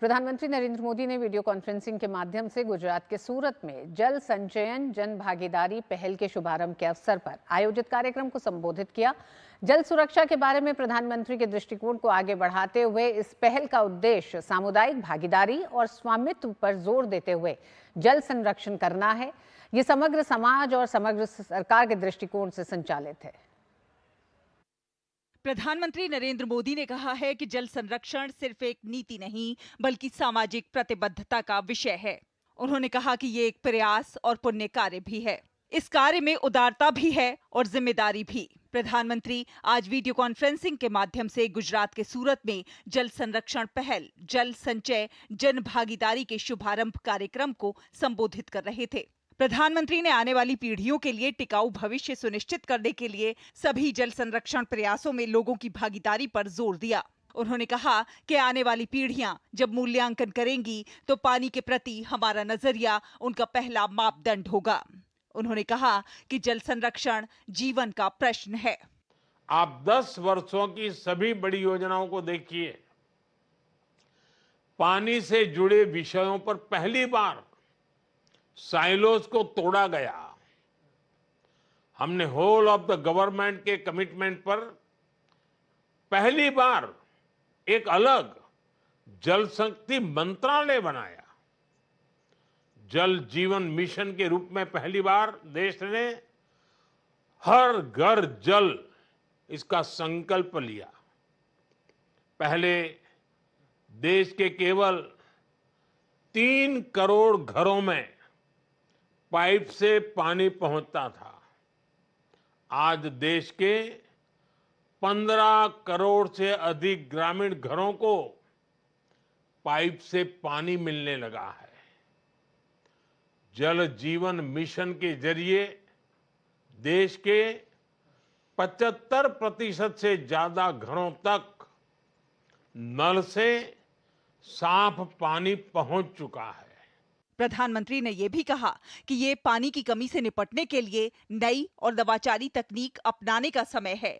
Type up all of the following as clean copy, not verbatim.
प्रधानमंत्री नरेंद्र मोदी ने video conferencing के माध्यम से गुजरात के सूरत में जल संचयन जन भागीदारी पहल के शुभारंभ के अवसर पर आयोजित कार्यक्रम को संबोधित किया। जल सुरक्षा के बारे में प्रधानमंत्री के दृष्टिकोण को आगे बढ़ाते हुए इस पहल का उद्देश्य सामुदायिक भागीदारी और स्वामित्व पर जोर देते हुए जल संरक्षण करना है। ये समग्र समाज और समग्र सरकार के दृष्टिकोण से संचालित है। प्रधानमंत्री नरेंद्र मोदी ने कहा है कि जल संरक्षण सिर्फ एक नीति नहीं बल्कि सामाजिक प्रतिबद्धता का विषय है। उन्होंने कहा कि ये एक प्रयास और पुण्य कार्य भी है। इस कार्य में उदारता भी है और जिम्मेदारी भी। प्रधानमंत्री आज वीडियो कॉन्फ्रेंसिंग के माध्यम से गुजरात के सूरत में जल संरक्षण पहल जल संचय जन भागीदारी के शुभारंभ कार्यक्रम को संबोधित कर रहे थे। प्रधानमंत्री ने आने वाली पीढ़ियों के लिए टिकाऊ भविष्य सुनिश्चित करने के लिए सभी जल संरक्षण प्रयासों में लोगों की भागीदारी पर जोर दिया। उन्होंने कहा कि आने वाली पीढ़ियां जब मूल्यांकन करेंगी तो पानी के प्रति हमारा नजरिया उनका पहला मापदंड होगा। उन्होंने कहा कि जल संरक्षण जीवन का प्रश्न है। आप 10 वर्षों की सभी बड़ी योजनाओं को देखिए। पानी से जुड़े विषयों पर पहली बार साइलोज को तोड़ा गया। हमने होल ऑफ द गवर्नमेंट के कमिटमेंट पर पहली बार एक अलग जल शक्ति मंत्रालय बनाया। जल जीवन मिशन के रूप में पहली बार देश ने हर घर जल इसका संकल्प लिया। पहले देश के केवल 3 करोड़ घरों में पाइप से पानी पहुंचता था। आज देश के 15 करोड़ से अधिक ग्रामीण घरों को पाइप से पानी मिलने लगा है। जल जीवन मिशन के जरिए देश के 75% से ज्यादा घरों तक नल से साफ पानी पहुंच चुका है। प्रधानमंत्री ने यह भी कहा कि ये पानी की कमी से निपटने के लिए नई और नवाचारी तकनीक अपनाने का समय है।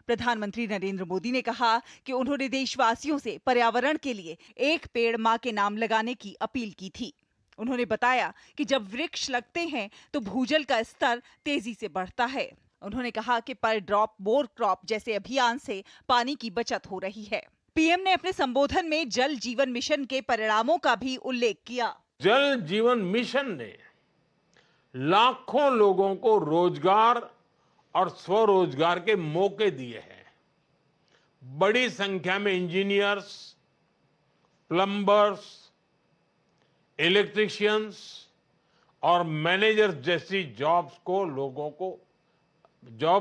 प्रधानमंत्री नरेंद्र मोदी ने कहा कि उन्होंने देशवासियों से पर्यावरण के लिए एक पेड़ मां के नाम लगाने की अपील की थी। उन्होंने बताया कि जब वृक्ष लगते हैं तो भूजल का स्तर तेजी से बढ़ता है। उन्होंने कहा कि पर ड्रॉप मोर क्रॉप जैसे अभियान से पानी की बचत हो रही है। पीएम ने अपने संबोधन में जल जीवन मिशन के परिणामों का भी उल्लेख किया। जल जीवन मिशन ने लाखों लोगों को रोजगार और स्वरोजगार के मौके दिए हैं। बड़ी संख्या में इंजीनियर्स, प्लम्बर्स, इलेक्ट्रिशियंस और मैनेजर्स जैसी जॉब्स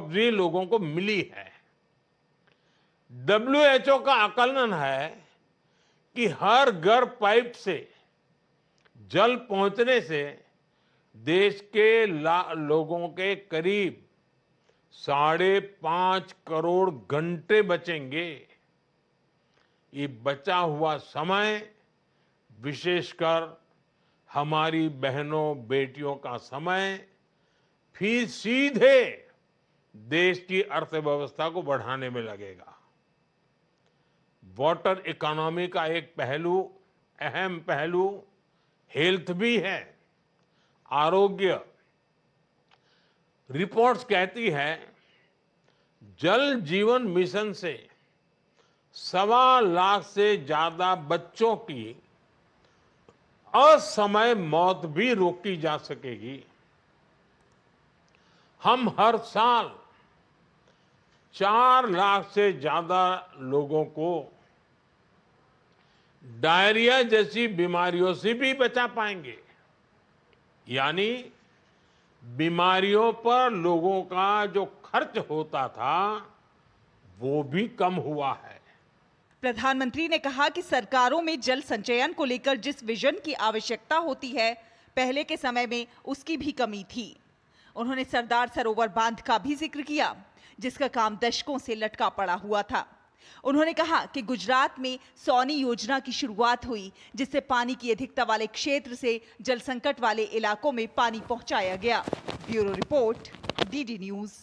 भी लोगों को मिली है। WHO का आकलन है कि हर घर पाइप से जल पहुंचने से देश के लोगों के करीब 5.5 करोड़ घंटे बचेंगे। ये बचा हुआ समय विशेषकर हमारी बहनों बेटियों का समय फिर सीधे देश की अर्थव्यवस्था को बढ़ाने में लगेगा। वाटर इकोनॉमी का एक अहम पहलू हेल्थ भी है, आरोग्य। रिपोर्ट्स कहती है जल जीवन मिशन से 1.25 लाख से ज्यादा बच्चों की असमय मौत भी रोकी जा सकेगी। हम हर साल 4 लाख से ज्यादा लोगों को डायरिया जैसी बीमारियों से भी बचा पाएंगे। यानी बीमारियों पर लोगों का जो खर्च होता था वो भी कम हुआ है। प्रधानमंत्री ने कहा कि सरकारों में जल संचयन को लेकर जिस विजन की आवश्यकता होती है, पहले के समय में उसकी भी कमी थी। उन्होंने सरदार सरोवर बांध का भी जिक्र किया, जिसका काम दशकों से लटका पड़ा हुआ था। उन्होंने कहा कि गुजरात में सौनी योजना की शुरुआत हुई, जिससे पानी की अधिकता वाले क्षेत्र से जल संकट वाले इलाकों में पानी पहुंचाया गया। Bureau report, DD news.